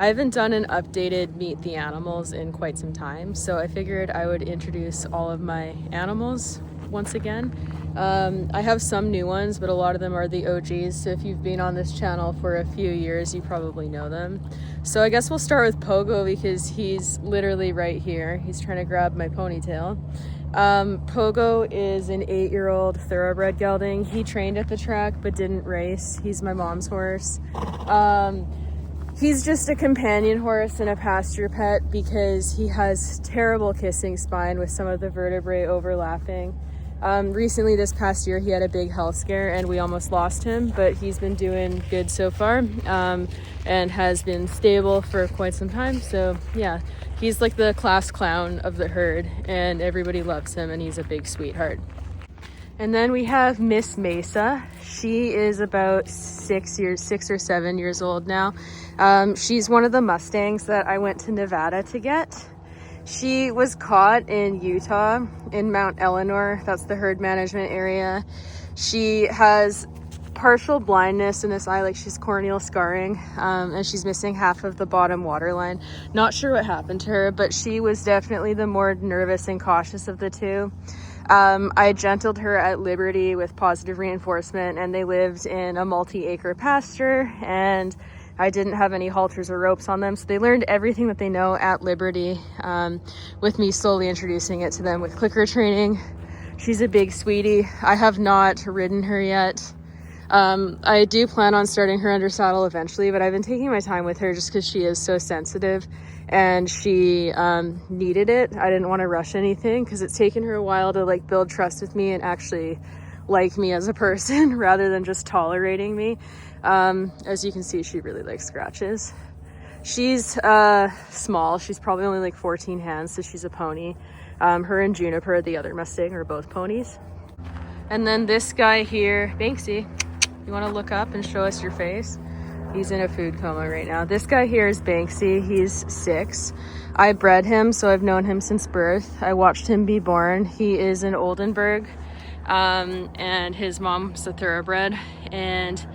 I haven't done an updated Meet the Animals in quite some time, so I figured I would introduce all of my animals once again. I have some new ones, but a lot of them are the OGs, so if you've been on this channel for a few years, you probably know them. So I guess we'll start with Pogo because he's literally right here. He's trying to grab my ponytail. Pogo is an 8-year-old thoroughbred gelding. He trained at the track but didn't race. He's my mom's horse. He's just a companion horse and a pasture pet because he has terrible kissing spine with some of the vertebrae overlapping. Recently this past year he had a big health scare and we almost lost him, but he's been doing good so far, and has been stable for quite some time. So yeah, he's like the class clown of the herd and everybody loves him and he's a big sweetheart. And then we have Miss Mesa. She is about 6 or 7 years old now. She's one of the Mustangs that I went to Nevada to get. She was caught in Utah in Mount Eleanor. That's the herd management area. She has partial blindness in this eye, like she's corneal scarring, and she's missing half of the bottom waterline. Not sure what happened to her, but she was definitely the more nervous and cautious of the two. I gentled her at Liberty with positive reinforcement, and they lived in a multi-acre pasture, and I didn't have any halters or ropes on them, so they learned everything that they know at Liberty, with me slowly introducing it to them with clicker training. She's a big sweetie. I have not ridden her yet. I do plan on starting her under saddle eventually, but I've been taking my time with her just because she is so sensitive and she needed it. I didn't want to rush anything because it's taken her a while to like build trust with me and actually like me as a person rather than just tolerating me. As you can see, she really likes scratches. She's small. She's probably only like 14 hands, so she's a pony. Her and Juniper, the other Mustang, are both ponies. And then this guy here, Banksy, you want to look up and show us your face? He's in a food coma right now. This guy here is Banksy. He's 6. I bred him, so I've known him since birth. I watched him be born. He is an Oldenburg, and his mom's a thoroughbred. And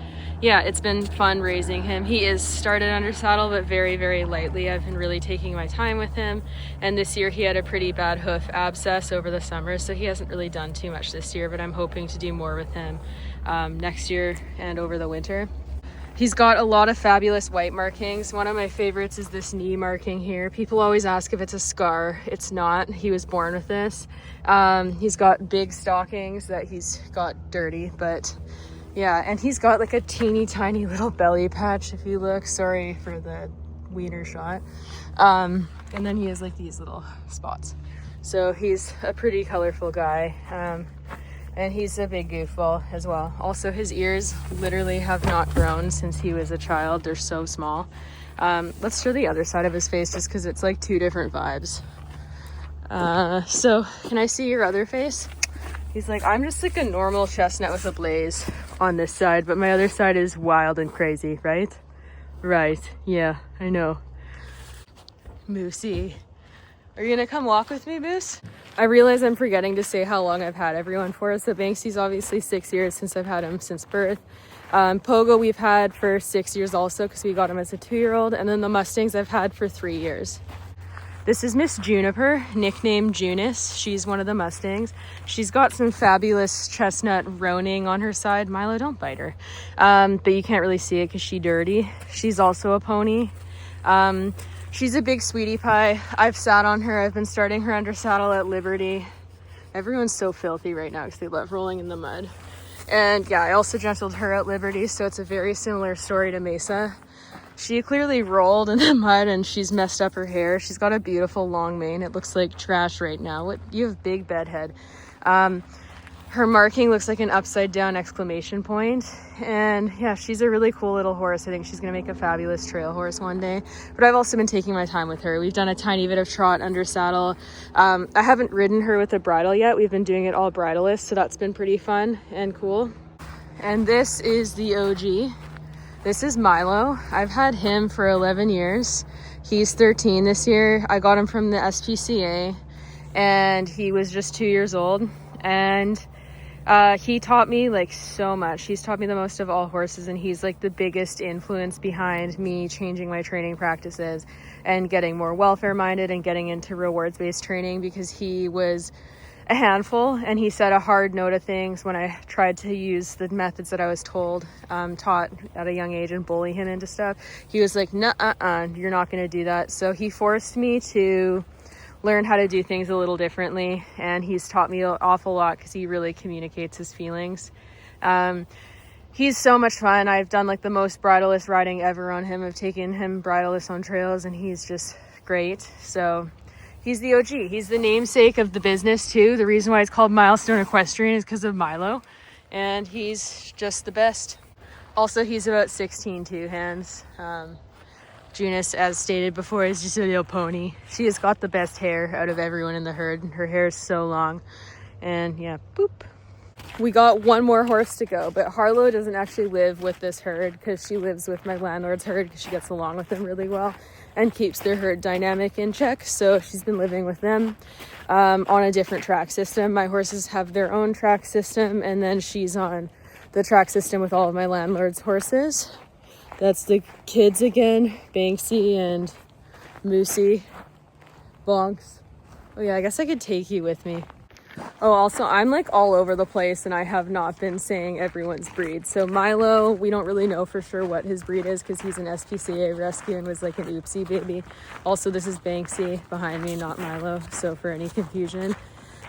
yeah, it's been fun raising him. He is started under saddle, but very, very lightly. I've been really taking my time with him. And this year he had a pretty bad hoof abscess over the summer, so he hasn't really done too much this year, but I'm hoping to do more with him next year and over the winter. He's got a lot of fabulous white markings. One of my favorites is this knee marking here. People always ask if it's a scar. It's not. He was born with this. He's got big stockings that he's got dirty, but yeah, and he's got like a teeny tiny little belly patch if you look. Sorry for the wiener shot. And then he has like these little spots. So he's a pretty colorful guy. And he's a big goofball as well. Also, his ears literally have not grown since he was a child. They're so small. Let's show the other side of his face just because it's like 2 different vibes. So can I see your other face? He's like, I'm just like a normal chestnut with a blaze on this side, but my other side is wild and crazy, right? Right, yeah, I know. Moosey. Are you gonna come walk with me, Moose? I realize I'm forgetting to say how long I've had everyone for. So Banksy's obviously 6 years since I've had him since birth. Pogo we've had for 6 years also because we got him as a 2-year-old. And then the Mustangs I've had for 3 years. This is Miss Juniper, nicknamed Junis. She's one of the Mustangs. She's got some fabulous chestnut roaning on her side. Milo, don't bite her. But you can't really see it because she's dirty. She's also a pony. She's a big sweetie pie. I've sat on her. I've been starting her under saddle at Liberty. Everyone's so filthy right now because they love rolling in the mud. And yeah, I also gentled her at Liberty, so it's a very similar story to Mesa. She clearly rolled in the mud and she's messed up her hair. She's got a beautiful long mane. It looks like trash right now. You have big bed head. Her marking looks like an upside down exclamation point. And yeah, she's a really cool little horse. I think she's gonna make a fabulous trail horse one day. But I've also been taking my time with her. We've done a tiny bit of trot under saddle. I haven't ridden her with a bridle yet. We've been doing it all bridleless, so that's been pretty fun and cool. And this is the OG. This is Milo. I've had him for 11 years. He's 13 this year. I got him from the SPCA and he was just 2 years old. And He taught me like so much. He's taught me the most of all horses, and he's like the biggest influence behind me changing my training practices and getting more welfare minded and getting into rewards based training, because he was a handful and he said a hard no to things when I tried to use the methods that I was taught at a young age and bully him into stuff. He was like, "Nuh-uh, you're not going to do that." So he forced me to learn how to do things a little differently, and he's taught me an awful lot because he really communicates his feelings. He's so much fun. I've done like the most bridleless riding ever on him. I've taken him bridleless on trails, and he's just great. So he's the OG. He's the namesake of the business too. The reason why it's called Milestone Equestrian is because of Milo, and he's just the best. Also, he's about 16 two hands. Junis, as stated before, is just a little pony. She has got the best hair out of everyone in the herd. Her hair is so long. And yeah, boop. We got one more horse to go, but Harlow doesn't actually live with this herd because she lives with my landlord's herd because she gets along with them really well and keeps their herd dynamic in check. So she's been living with them on a different track system. My horses have their own track system, and then she's on the track system with all of my landlord's horses. That's the kids again, Banksy and Moosey, Bonks. Oh yeah, I guess I could take you with me. Oh, also, I'm like all over the place and I have not been saying everyone's breed. So Milo, we don't really know for sure what his breed is because he's an SPCA rescue and was like an oopsie baby. Also, this is Banksy behind me, not Milo, so for any confusion.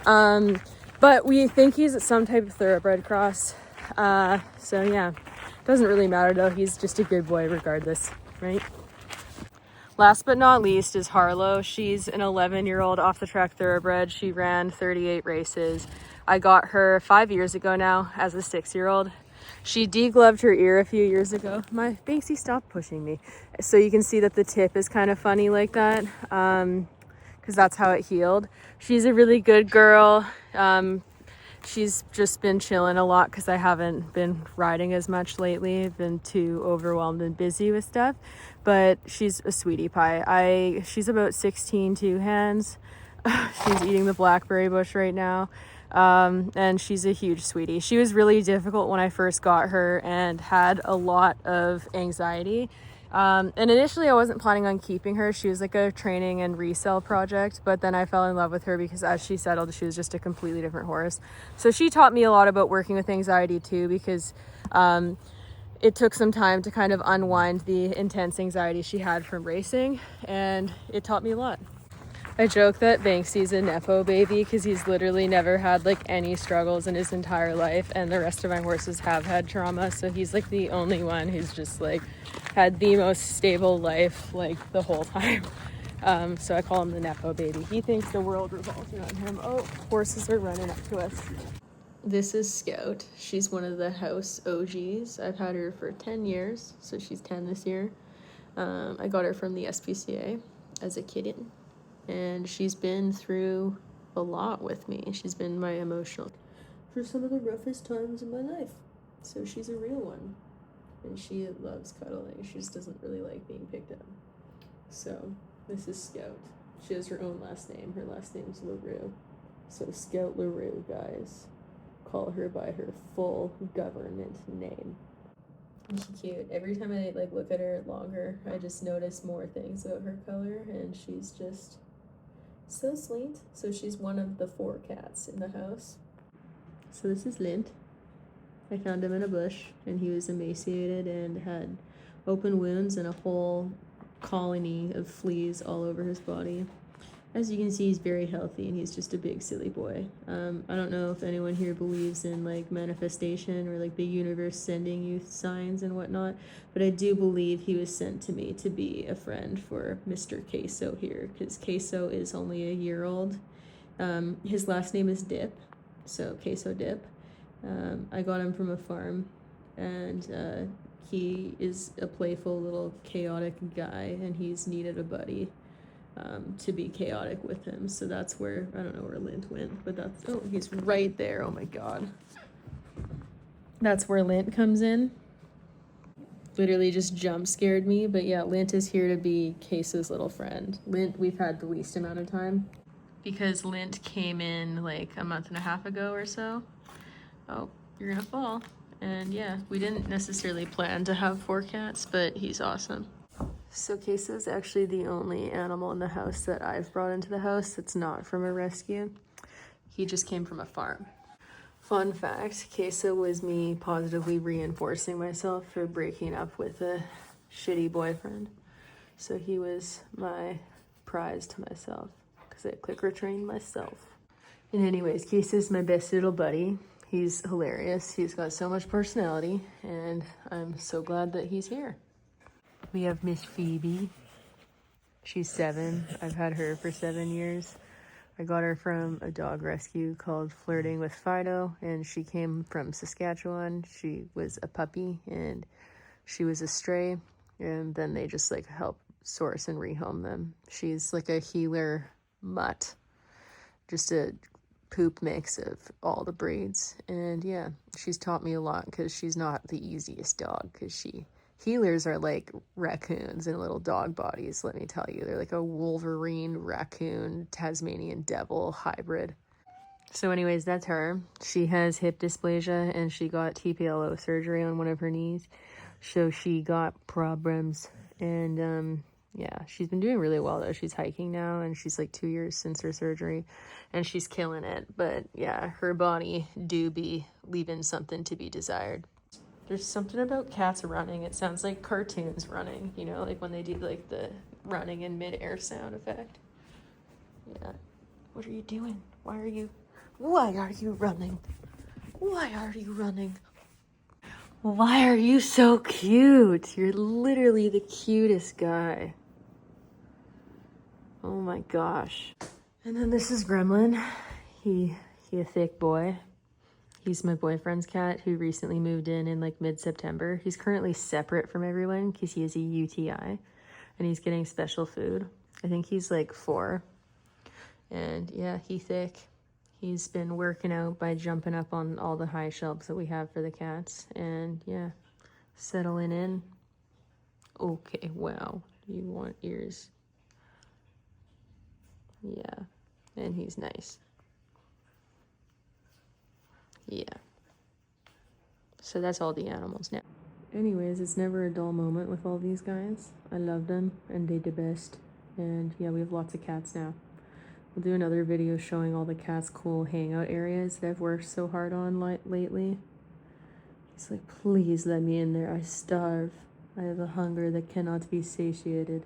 But we think he's some type of thoroughbred cross. So yeah. Doesn't really matter though, he's just a good boy regardless, right? Last but not least is Harlow. She's an 11-year-old off-the-track thoroughbred. She ran 38 races. I got her 5 years ago now as a 6-year-old. She degloved her ear a few years ago. My Banksy stopped pushing me. So you can see that the tip is kind of funny like that, because that's how it healed. She's a really good girl. She's just been chilling a lot because I haven't been riding as much lately. I've been too overwhelmed and busy with stuff, but she's a sweetie pie. She's about 16 two hands. She's eating the blackberry bush right now. And she's a huge sweetie. She was really difficult when I first got her and had a lot of anxiety. And initially I wasn't planning on keeping her. She was like a training and resale project, but then I fell in love with her because as she settled, she was just a completely different horse. So she taught me a lot about working with anxiety too, because it took some time to kind of unwind the intense anxiety she had from racing, and it taught me a lot. I joke that Banksy's a Nepo baby because he's literally never had like any struggles in his entire life, and the rest of my horses have had trauma, so he's like the only one who's just like had the most stable life like the whole time. So I call him the Nepo baby. He thinks the world revolves around him. Oh, horses are running up to us. This is Scout. She's one of the house OGs. I've had her for 10 years, so she's 10 this year. I got her from the SPCA as a kitten, and she's been through a lot with me. She's been my emotional for some of the roughest times in my life. So she's a real one, and she loves cuddling. She just doesn't really like being picked up. So this is Scout. She has her own last name. Her last name's LaRue. So Scout LaRue, guys. Call her by her full government name. She's cute. Every time I like look at her longer, I just notice more things about her color, and she's just so sweet. So she's one of the 4 cats in the house. So this is Lint. I found him in a bush, and he was emaciated and had open wounds and a whole colony of fleas all over his body. As you can see, he's very healthy, and he's just a big silly boy. I don't know if anyone here believes in like manifestation or like the universe sending you signs and whatnot, but I do believe he was sent to me to be a friend for Mr. Queso here, because Queso is only a year old. His last name is Dip, so Queso Dip. I got him from a farm, and he is a playful little chaotic guy, and he's needed a buddy to be chaotic with him. So that's where, I don't know where Lint went, but that's, oh, he's right there. Oh my god. That's where Lint comes in. Literally just jump scared me, but yeah, Lint is here to be Case's little friend. Lint we've had the least amount of time because Lint came in like a month and a half ago or so. Oh, you're gonna fall. And yeah, we didn't necessarily plan to have 4 cats, but he's awesome. So Queso's actually the only animal in the house that I've brought into the house that's not from a rescue. He just came from a farm. Fun fact, Queso was me positively reinforcing myself for breaking up with a shitty boyfriend. So he was my prize to myself because I clicker trained myself. And anyways, Queso's my best little buddy. He's hilarious. He's got so much personality, and I'm so glad that he's here. We have Miss Phoebe. She's 7. I've had her for 7 years. I got her from a dog rescue called Flirting with Fido, and she came from Saskatchewan. She was a puppy, and she was a stray, and then they just like help source and rehome them. She's like a healer mutt, just a poop mix of all the breeds. And yeah, she's taught me a lot because she's not the easiest dog, because healers are like raccoons in little dog bodies, let me tell you. They're like a Wolverine, raccoon, Tasmanian devil hybrid. So anyways, that's her. She has hip dysplasia and she got TPLO surgery on one of her knees. So she got problems, and yeah, she's been doing really well though. She's hiking now, and she's like 2 years since her surgery, and she's killing it. But yeah, her body do be leaving something to be desired. There's something about cats running. It sounds like cartoons running, you know, like when they do like the running in mid-air sound effect. Yeah. What are you doing? Why are you running? Why are you running? Why are you so cute? You're literally the cutest guy. Oh my gosh. And then this is Gremlin. He a thick boy. He's my boyfriend's cat who recently moved in like mid-September. He's currently separate from everyone because he has a UTI and he's getting special food. I think he's like 4. And yeah, he thick. He's been working out by jumping up on all the high shelves that we have for the cats. And yeah, settling in. Okay, wow. You want ears. Yeah, and he's nice. Yeah. So that's all the animals now. Anyways, it's never a dull moment with all these guys. I love them and they the best. And yeah, we have lots of cats now. We'll do another video showing all the cats' cool hangout areas that I've worked so hard on lately. He's like, please let me in there. I starve. I have a hunger that cannot be satiated.